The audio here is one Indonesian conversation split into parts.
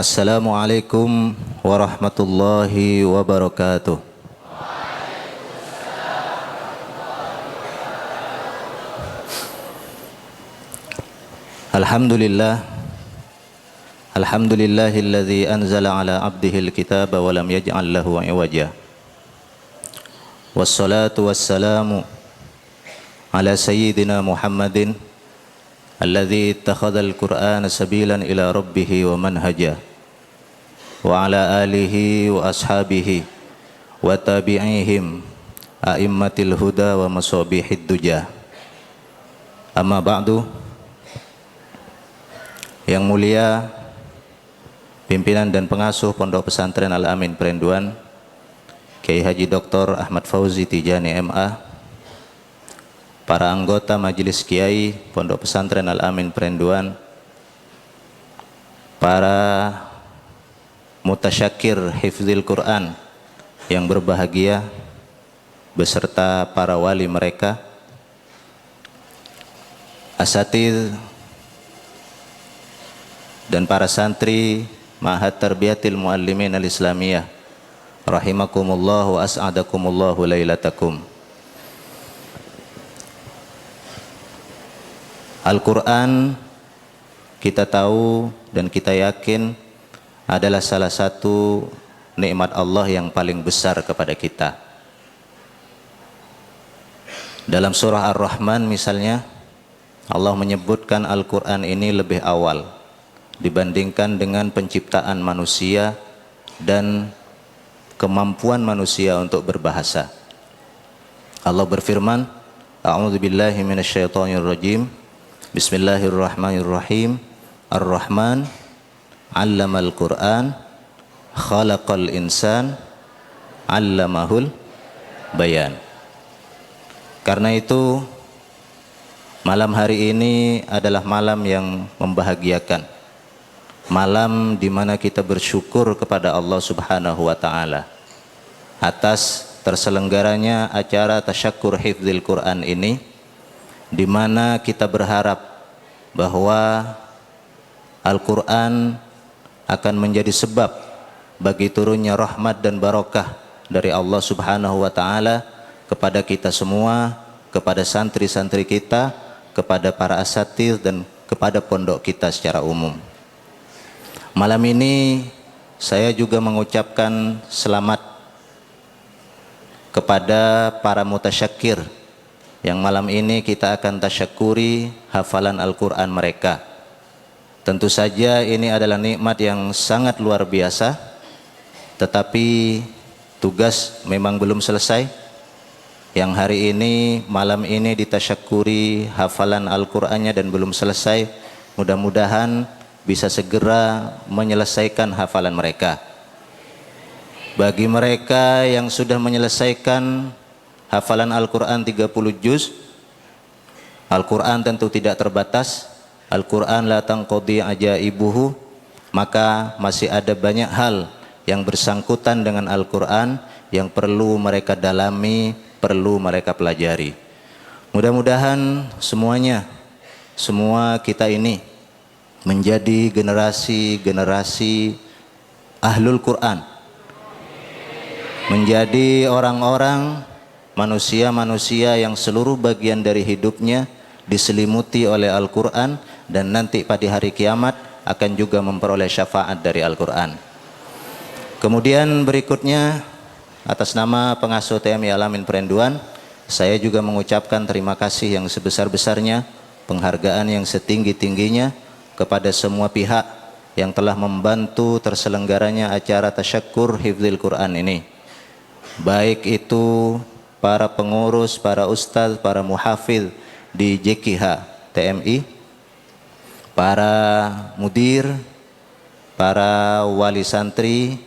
Assalamualaikum warahmatullahi wabarakatuh. Alhamdulillah. Alhamdulillahilladzi anzala ala abdihil kitaba wa lam yaj'al lahu iwaja. Wassalatu wassalamu ala sayyidina Muhammadin alladzi ittakhadhal Qur'ana sabilan ila rabbih wa manhaja wa ala alihi wa ashabihi wa tabi'ihim a'immatil huda wa masabihid duja. Amma ba'du. Yang mulia pimpinan dan pengasuh Pondok Pesantren Al-Amin Perenduan Kiai Haji Dr. Ahmad Fauzi Tijani MA, para anggota Majelis Kiai Pondok Pesantren Al-Amin Perenduan, para mutasyakir hifdzil Quran yang berbahagia beserta para wali mereka, asatidz dan para santri Ma'had Tarbiyatil Muallimin Al-Islamiyah, rahimakumullah wa as'adakumullahu lailatakum. Al-Quran kita tahu dan kita yakin adalah salah satu nikmat Allah yang paling besar kepada kita. Dalam surah Ar-Rahman misalnya, Allah menyebutkan Al-Quran ini lebih awal dibandingkan dengan penciptaan manusia dan kemampuan manusia untuk berbahasa. Allah berfirman, A'udzubillahi minasyaitonirrajim. Bismillahirrahmanirrahim. Ar-Rahman 'allamal Qur'an, khalaqal insan, 'allamahul bayan. Karena itu malam hari ini adalah malam yang membahagiakan, malam di mana kita bersyukur kepada Allah Subhanahu wa taala atas terselenggaranya acara tasyakkur hifdzil Quran ini, di mana kita berharap bahwa Al-Quran akan menjadi sebab bagi turunnya rahmat dan barakah dari Allah Subhanahu wa taala kepada kita semua, kepada santri-santri kita, kepada para asatidz dan kepada pondok kita secara umum. Malam ini saya juga mengucapkan selamat kepada para mutasyakir yang malam ini kita akan tasyakuri hafalan Al-Quran mereka. Tentu saja ini adalah nikmat yang sangat luar biasa, tetapi tugas memang belum selesai. Yang hari ini, malam ini ditasyakuri hafalan Al-Qurannya dan belum selesai. Mudah-mudahan bisa segera menyelesaikan hafalan mereka. Bagi mereka yang sudah menyelesaikan hafalan Al-Quran 30 juz, Al-Quran tentu tidak terbatas. Al-Quran la tanqadi ajaibuhu, maka masih ada banyak hal yang bersangkutan dengan Al-Quran yang perlu mereka dalami, perlu mereka pelajari. Mudah-mudahan semua kita ini menjadi generasi-generasi ahlul Quran, menjadi orang-orang, manusia-manusia yang seluruh bagian dari hidupnya diselimuti oleh Al-Quran, dan nanti pada hari kiamat akan juga memperoleh syafaat dari Al-Quran. Kemudian berikutnya, atas nama pengasuh TMI Al-Amin Perenduan, saya juga mengucapkan terima kasih yang sebesar-besarnya, penghargaan yang setinggi-tingginya kepada semua pihak yang telah membantu terselenggaranya acara tasyakkur hifdzil Quran ini. Baik itu para pengurus, para ustadz, para muhafidz di JKH TMI, para mudir, para wali santri,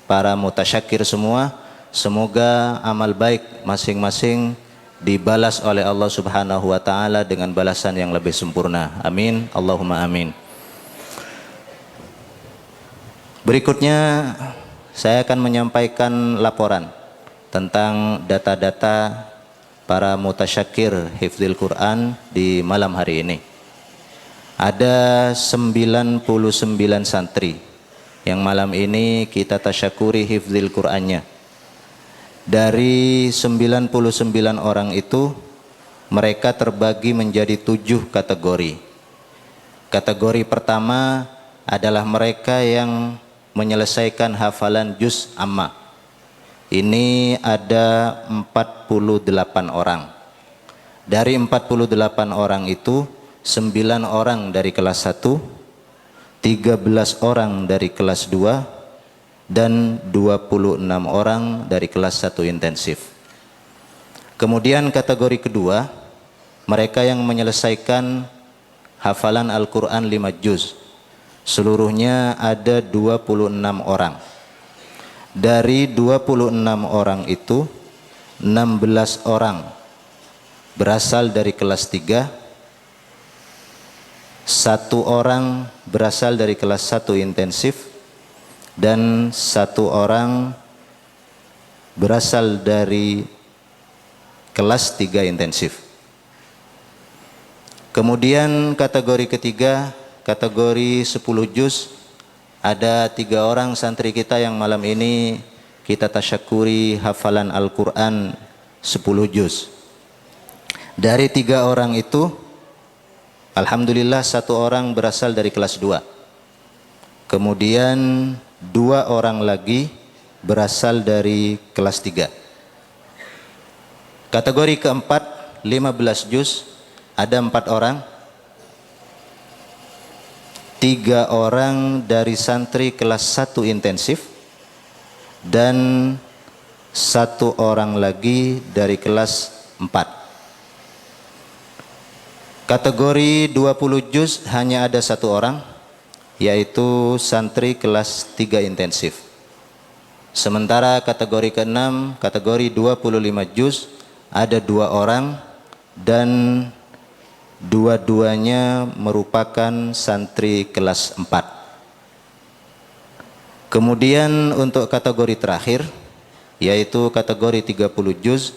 para mutasyakir semua. Semoga amal baik masing-masing dibalas oleh Allah Subhanahu wa taala dengan balasan yang lebih sempurna. Amin, Allahumma amin. Berikutnya saya akan menyampaikan laporan tentang data-data para mutasyakir hifdzil Quran di malam hari ini. Ada 99 santri yang malam ini kita tasyakuri hifdzil Qur'annya. Dari 99 orang itu, mereka terbagi menjadi 7 kategori. Kategori pertama adalah mereka yang menyelesaikan hafalan juz amma. Ini ada 48 orang. Dari 48 orang itu, 9 orang dari kelas 1, 13 orang dari kelas 2, dan 26 orang dari kelas 1 intensif. Kemudian kategori kedua, mereka yang menyelesaikan hafalan Al-Quran 5 juz. Seluruhnya ada 26 orang. Dari 26 orang itu, 16 orang berasal dari kelas 3, 1 orang berasal dari kelas 1 intensif, dan 1 orang berasal dari kelas 3 intensif. Kemudian kategori ketiga, kategori 10 juz, ada 3 orang santri kita yang malam ini kita tasyakuri hafalan Al-Quran 10 juz. Dari 3 orang itu, alhamdulillah 1 orang berasal dari kelas 2. Kemudian 2 orang lagi berasal dari kelas 3. Kategori keempat, 15 juz, ada 4 orang. 3 orang dari santri kelas 1 intensif, dan 1 orang lagi dari kelas 4. Kategori 20 juz hanya ada 1 orang, yaitu santri kelas 3 intensif. Sementara kategori ke-6, kategori 25 juz, ada 2 orang, dan dua-duanya merupakan santri kelas 4. Kemudian untuk kategori terakhir, yaitu kategori 30 juz,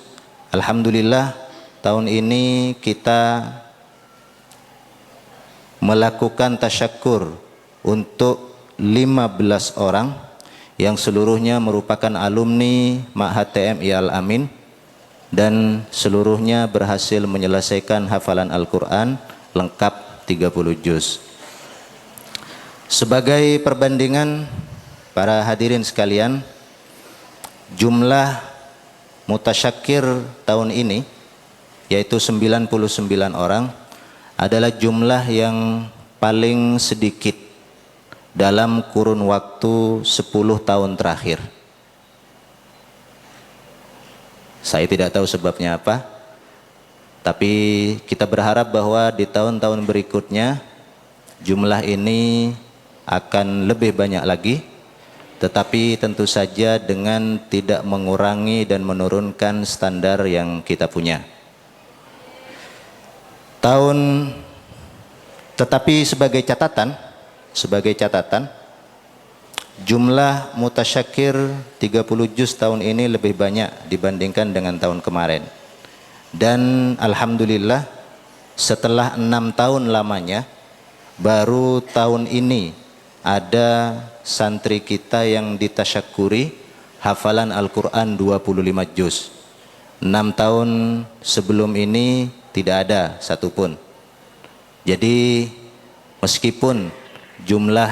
alhamdulillah tahun ini kita melakukan tasyakur untuk 15 orang yang seluruhnya merupakan alumni Ma'had TMI Al-Amin, dan seluruhnya berhasil menyelesaikan hafalan Al-Quran lengkap 30 juz. Sebagai perbandingan para hadirin sekalian, jumlah mutasyakir tahun ini yaitu 99 orang adalah jumlah yang paling sedikit dalam kurun waktu 10 tahun terakhir. Saya tidak tahu sebabnya apa, tapi kita berharap bahwa di tahun-tahun berikutnya jumlah ini akan lebih banyak lagi, tetapi tentu saja dengan tidak mengurangi dan menurunkan standar yang kita punya. Tetapi sebagai catatan, jumlah mutasyakir 30 juz tahun ini lebih banyak dibandingkan dengan tahun kemarin. Dan alhamdulillah setelah 6 tahun lamanya, baru tahun ini ada santri kita yang ditasyakuri hafalan Al-Quran 25 juz. 6 tahun sebelum ini tidak ada satupun. Jadi meskipun jumlah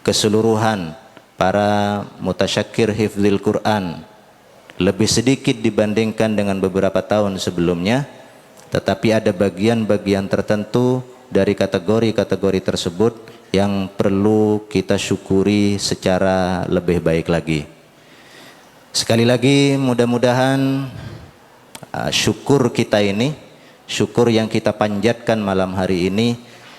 keseluruhan para mutasyakir hifdzil Quran lebih sedikit dibandingkan dengan beberapa tahun sebelumnya, tetapi ada bagian-bagian tertentu dari kategori-kategori tersebut yang perlu kita syukuri secara lebih baik lagi. Sekali lagi mudah-mudahan syukur kita ini, syukur yang kita panjatkan malam hari ini,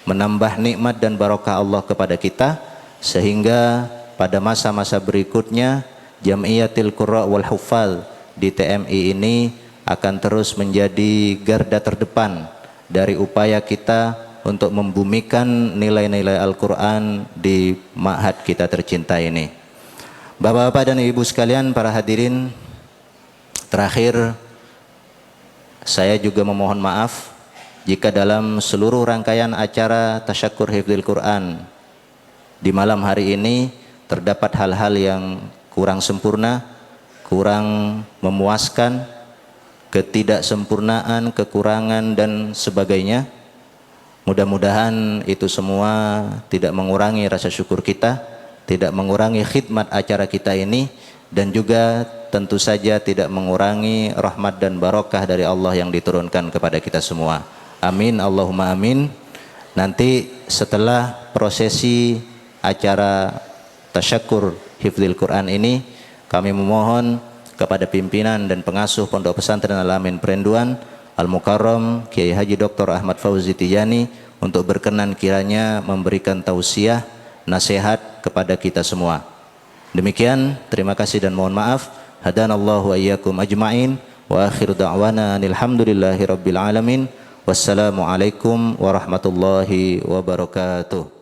menambah nikmat dan barokah Allah kepada kita, sehingga pada masa-masa berikutnya Jamiyatil Qurra wal Huffaz di TMI ini akan terus menjadi garda terdepan dari upaya kita untuk membumikan nilai-nilai Al-Quran di ma'had kita tercinta ini. Bapak-bapak dan ibu sekalian, para hadirin, terakhir saya juga memohon maaf jika dalam seluruh rangkaian acara tasyakur hifdzil Quran di malam hari ini terdapat hal-hal yang kurang sempurna, kurang memuaskan, ketidaksempurnaan, kekurangan dan sebagainya. Mudah-mudahan itu semua tidak mengurangi rasa syukur kita, tidak mengurangi khidmat acara kita ini, dan juga tentu saja tidak mengurangi rahmat dan barokah dari Allah yang diturunkan kepada kita semua. Amin, Allahumma amin. Nanti setelah prosesi acara tasyakur hifdzil Quran ini, kami memohon kepada pimpinan dan pengasuh Pondok Pesantren Al-Amin Perenduan Al-Mukarram Kiai Haji Dr. Ahmad Fauzi Tijani untuk berkenan kiranya memberikan tausiah nasihat kepada kita semua. Demikian, terima kasih dan mohon maaf. Hadanallahu wa iyyakum ajma'in wa akhiru da'wana alhamdulillahi rabbil alamin. Wassalamualaikum warahmatullahi wabarakatuh.